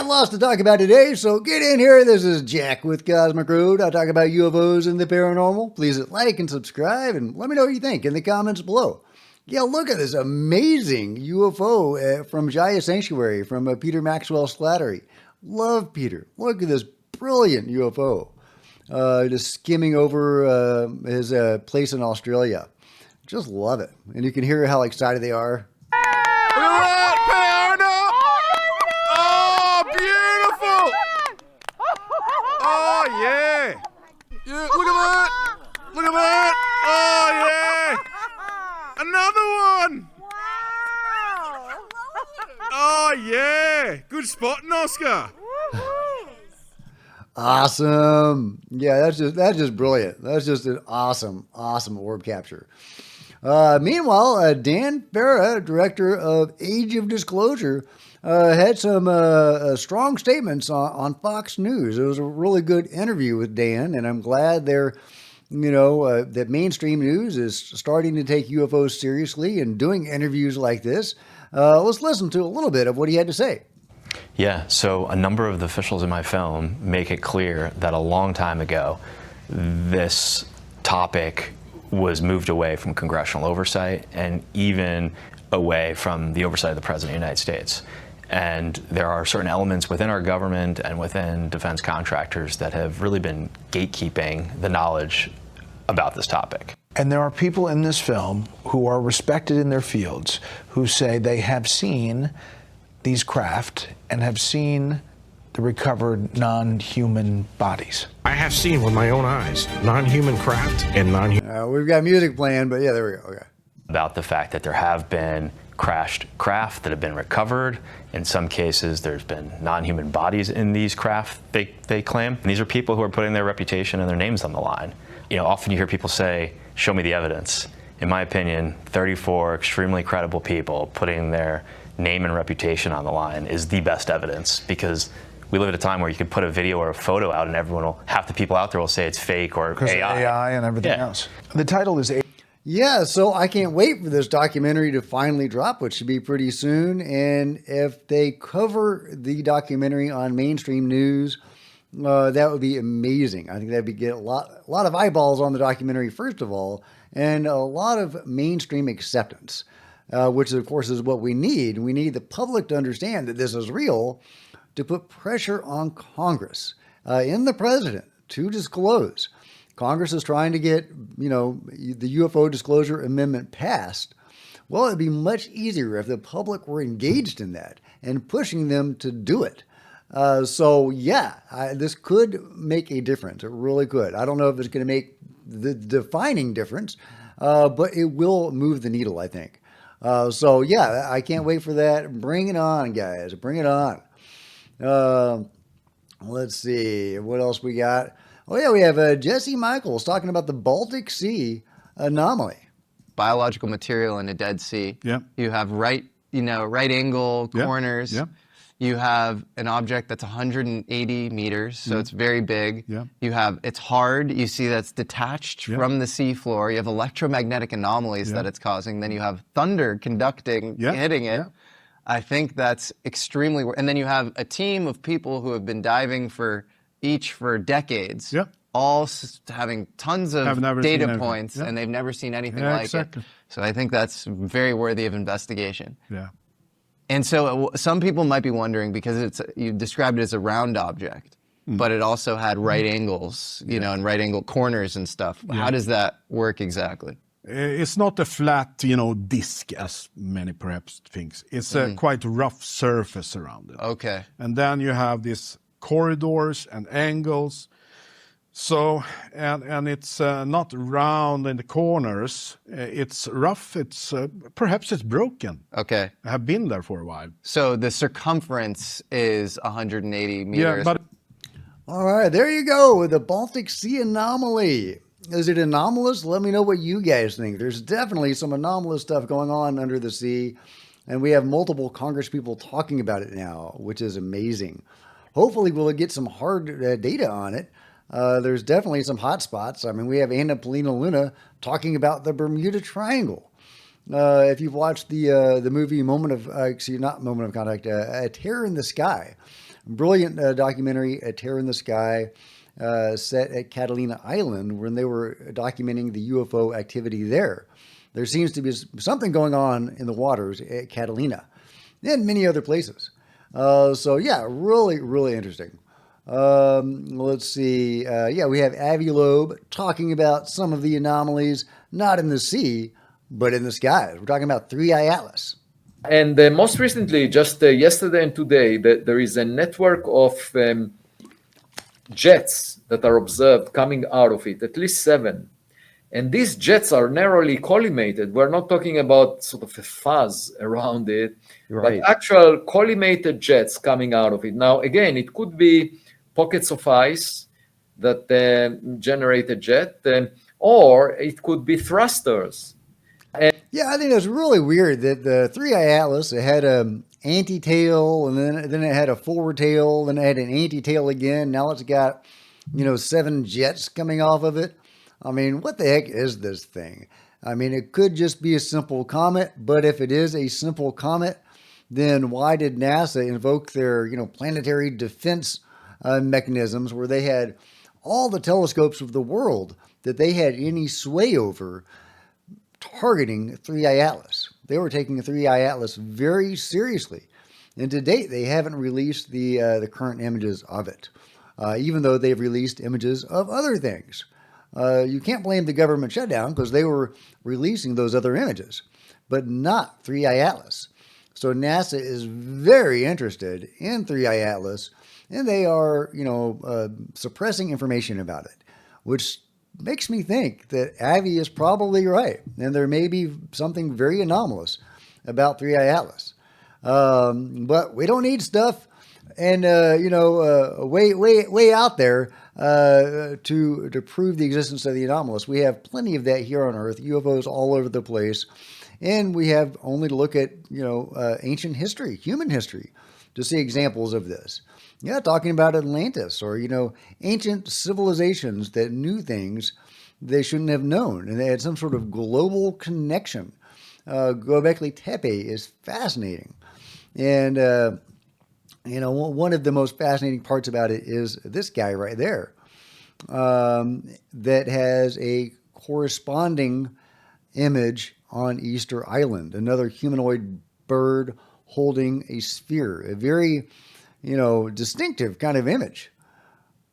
got lots to talk about today, so get in here. This is Jack with Cosmic Road. I talk about UFOs and the paranormal. Please hit like and subscribe, and let me know what you think in the comments below. Yeah, look at this amazing UFO from Jaya Sanctuary from Peter Maxwell Slattery. Love Peter. Look at this brilliant UFO. Just skimming over his place in Australia. Just love it. And you can hear how excited they are. Oh, yeah. Yeah, look at that. Look at that. Oh, yeah. Another one. Wow. Oh, yeah. Good spotting, Oscar. Awesome. Yeah, that's just brilliant. That's just an awesome orb capture. Meanwhile, Dan Farah, director of Age of Disclosure, had some strong statements on Fox News. It was a really good interview with Dan, and I'm glad that mainstream news is starting to take UFOs seriously and doing interviews like this. Let's listen to a little bit of what he had to say. Yeah, so a number of the officials in my film make it clear that a long time ago, this topic was moved away from congressional oversight and even away from the oversight of the President of the United States. And there are certain elements within our government and within defense contractors that have really been gatekeeping the knowledge about this topic. And there are people in this film who are respected in their fields who say they have seen these craft and have seen the recovered non-human bodies. I have seen with my own eyes non-human craft and non-human. We've got music playing, but yeah, there we go. Okay. About the fact that there have been crashed craft that have been recovered. In some cases, there's been non-human bodies in these craft, they claim. And these are people who are putting their reputation and their names on the line. You know, often you hear people say, show me the evidence. In my opinion, 34 extremely credible people putting their name and reputation on the line is the best evidence, because we live at a time where you can put a video or a photo out and half the people out there will say it's fake or AI. AI and everything else. The title is Yeah, so I can't wait for this documentary to finally drop, which should be pretty soon. And if they cover the documentary on mainstream news, that would be amazing. I think that'd get a lot of eyeballs on the documentary, first of all, and a lot of mainstream acceptance, which of course is what we need. We need the public to understand that this is real, to put pressure on Congress and the president to disclose. Congress is trying to get, the UFO Disclosure Amendment passed. Well, it'd be much easier if the public were engaged in that and pushing them to do it. This could make a difference. It really could. I don't know if it's going to make the defining difference, but it will move the needle, I think. I can't wait for that. Bring it on, guys. Bring it on. Let's see. What else we got? Oh, yeah, we have Jesse Michaels talking about the Baltic Sea anomaly. Biological material in a dead sea. Yeah. You have right angle corners. Yeah. You have an object that's 180 meters, so it's very big. Yeah. It's hard. You see that's detached from the seafloor. You have electromagnetic anomalies that it's causing. Then you have thunder conducting, hitting it. Yeah. I think that's extremely, and then you have a team of people who have been diving for decades. Yep. All having tons of data points, and they've never seen anything like it. So I think that's very worthy of investigation. Yeah. And so some people might be wondering, because you described it as a round object, but it also had right angles, and right angle corners and stuff. Yeah. How does that work exactly? It's not a flat, disc as many perhaps think. It's a quite rough surface around it. Okay. And then you have these corridors and angles. So, and it's not round in the corners. It's rough. It's perhaps it's broken. Okay. I have been there for a while. So the circumference is 180 meters. Yeah, but all right, there you go with the Baltic Sea anomaly. Is it anomalous? Let me know what you guys think. There's definitely some anomalous stuff going on under the sea, and we have multiple Congress people talking about it now, which is amazing. Hopefully we'll get some hard data on it. There's definitely some hot spots. I mean, we have Anna Polina Luna talking about the Bermuda Triangle. If you've watched the movie not Moment of Contact, Terror in the Sky, Brilliant documentary, A Tear in the Sky, set at Catalina Island when they were documenting the UFO activity there. There seems to be something going on in the waters at Catalina and many other places. So yeah, really, really interesting. Let's see. Yeah, we have Avi Loeb talking about some of the anomalies, not in the sea, but in the skies. We're talking about Three Eye Atlas. And most recently, just yesterday and today, there is a network of jets that are observed coming out of it, at least 7. And these jets are narrowly collimated. We're not talking about sort of a fuzz around it, Right. but actual collimated jets coming out of it. Now, again, it could be pockets of ice that generate a jet, or it could be thrusters. Yeah, I think it's really weird that the Three Eye Atlas, it had a anti-tail, and then it had a forward tail, then it had an anti-tail again. Now it's got, 7 jets coming off of it. I mean, what the heck is this thing? I mean, it could just be a simple comet, but if it is a simple comet, then why did NASA invoke their, planetary defense mechanisms where they had all the telescopes of the world that they had any sway over targeting Three Eye Atlas? They were taking Three Eye Atlas very seriously, and to date they haven't released the current images of it, even though they've released images of other things. You can't blame the government shutdown because they were releasing those other images, but not Three Eye Atlas. So NASA is very interested in Three Eye Atlas, and they are, suppressing information about it, which makes me think that Avi is probably right, and there may be something very anomalous about Three Eye Atlas. But we don't need stuff, and way out there to prove the existence of the anomalous. We have plenty of that here on Earth. UFOs all over the place, and we have only to look at ancient history, human history, to see examples of this. Yeah, talking about Atlantis or ancient civilizations that knew things they shouldn't have known, and they had some sort of global connection. Göbekli Tepe is fascinating, and one of the most fascinating parts about it is this guy right there, that has a corresponding image on Easter Island, another humanoid bird holding a sphere, a very, distinctive kind of image,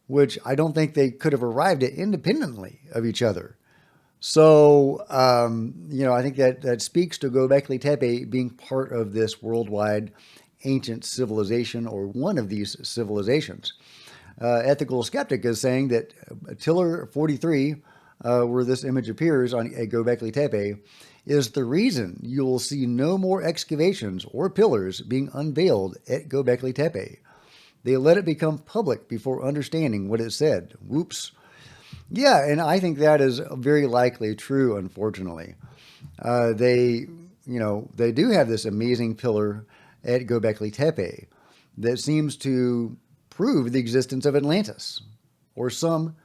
which I don't think they could have arrived at independently of each other. So, I think that speaks to Göbekli Tepe being part of this worldwide ancient civilization or one of these civilizations. Ethical Skeptic is saying that Tiller 43, where this image appears at Göbekli Tepe, is the reason you will see no more excavations or pillars being unveiled at Göbekli Tepe. They let it become public before understanding what it said. Whoops. Yeah, and I think that is very likely true, unfortunately. They do have this amazing pillar at Göbekli Tepe that seems to prove the existence of Atlantis or some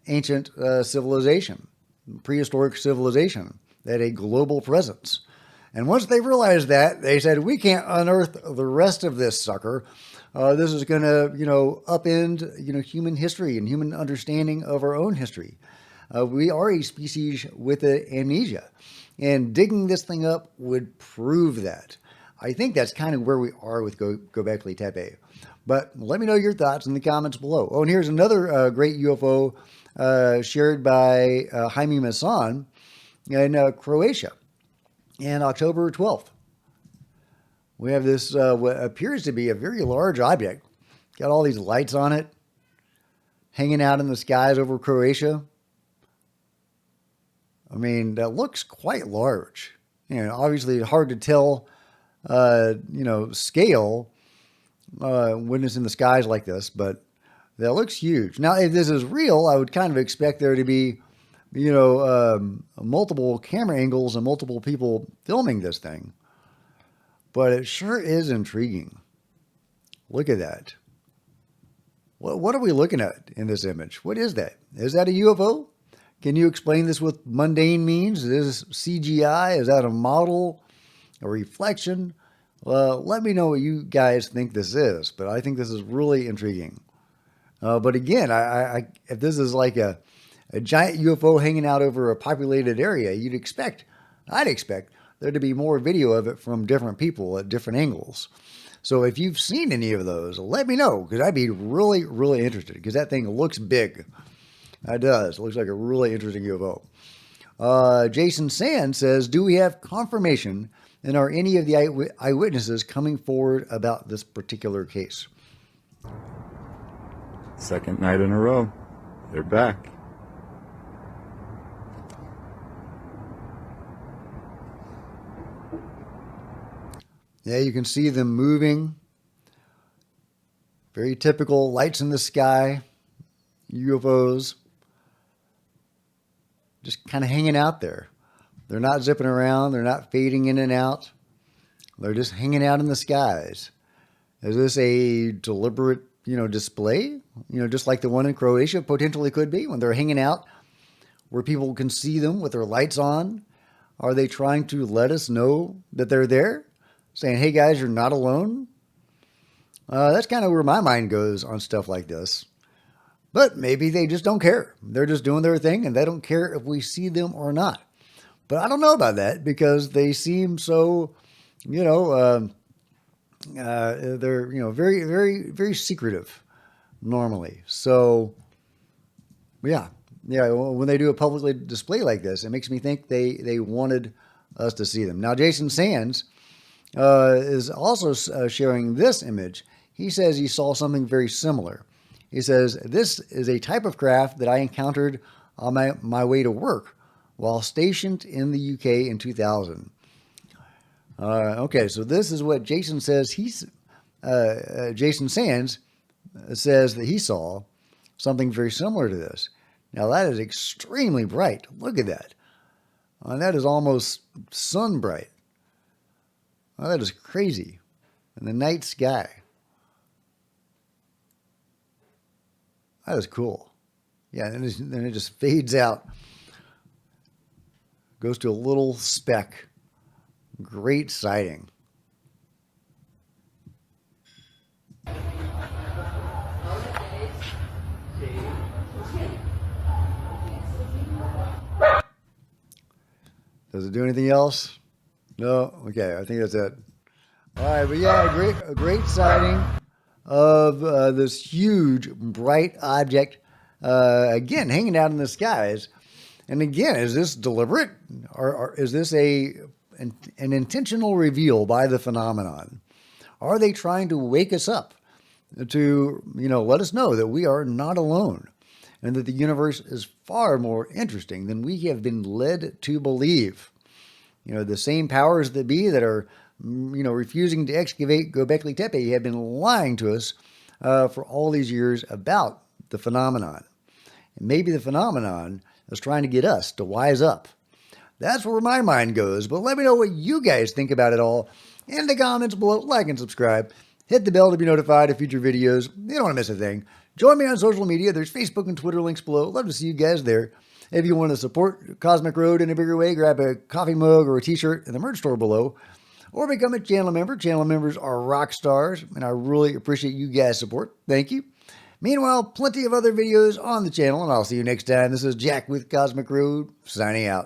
ancient civilization, prehistoric civilization that had a global presence. And once they realized that, they said, we can't unearth the rest of this sucker. This is going to, upend, human history and human understanding of our own history. We are a species with amnesia, and digging this thing up would prove that. I think that's kind of where we are with Göbekli Tepe. But let me know your thoughts in the comments below. Oh, and here's another great UFO shared by Jaime Maussan in Croatia on October 12th. We have this what appears to be a very large object. Got all these lights on it, hanging out in the skies over Croatia. I mean, that looks quite large. Obviously hard to tell, scale when it's in the skies like this, but that looks huge. Now, if this is real, I would kind of expect there to be, multiple camera angles and multiple people filming this thing. But it sure is intriguing. Look at that. What are we looking at in this image? What is that? Is that a UFO? Can you explain this with mundane means? Is this CGI? Is that a model? A reflection? Well, let me know what you guys think this is, but I think this is really intriguing. But again, if this is like a giant UFO hanging out over a populated area, I'd expect there to be more video of it from different people at different angles. So if you've seen any of those, let me know, because I'd be really, really interested, because that thing looks big. It does. It looks like a really interesting UFO. Jason Sand says, do we have confirmation, and are any of the eyewitnesses coming forward about this particular case? Second night in a row. They're back. Yeah, you can see them moving. Very typical lights in the sky, UFOs. Just kind of hanging out there. They're not zipping around. They're not fading in and out. They're just hanging out in the skies. Is this a deliberate, display? Just like the one in Croatia potentially could be, when they're hanging out where people can see them with their lights on. Are they trying to let us know that they're there? Saying, hey guys, you're not alone? That's kind of where my mind goes on stuff like this. But maybe they just don't care. They're just doing their thing, and they don't care if we see them or not. But I don't know about that, because they seem so, they're, very, very, very secretive normally. So, yeah, when they do a publicly display like this, it makes me think they wanted us to see them. Now, Jason Sands is also sharing this image. He says he saw something very similar. He says, this is a type of craft that I encountered on my way to work while stationed in the UK in 2000. Okay, so this is what Jason says. Jason Sands says that he saw something very similar to this. Now, that is extremely bright. Look at that. That is almost sun bright. Oh, that is crazy. In the night sky. That is cool. Yeah, and then it just fades out. Goes to a little speck. Great sighting. Does it do anything else? No? Okay, I think that's it. All right, but yeah, a great sighting of this huge, bright object, again, hanging out in the skies. And again, is this deliberate? Or is this an intentional reveal by the phenomenon? Are they trying to wake us up to, let us know that we are not alone and that the universe is far more interesting than we have been led to believe? The same powers that be that are, refusing to excavate Göbekli Tepe have been lying to us for all these years about the phenomenon. And maybe the phenomenon is trying to get us to wise up. That's where my mind goes, but let me know what you guys think about it all in the comments below. Like and subscribe. Hit the bell to be notified of future videos. You don't want to miss a thing. Join me on social media. There's Facebook and Twitter links below. Love to see you guys there. If you want to support Cosmic Road in a bigger way, grab a coffee mug or a t-shirt in the merch store below, or become a channel member. Channel members are rock stars, and I really appreciate you guys' support. Thank you. Meanwhile, plenty of other videos on the channel, and I'll see you next time. This is Jack with Cosmic Road, signing out.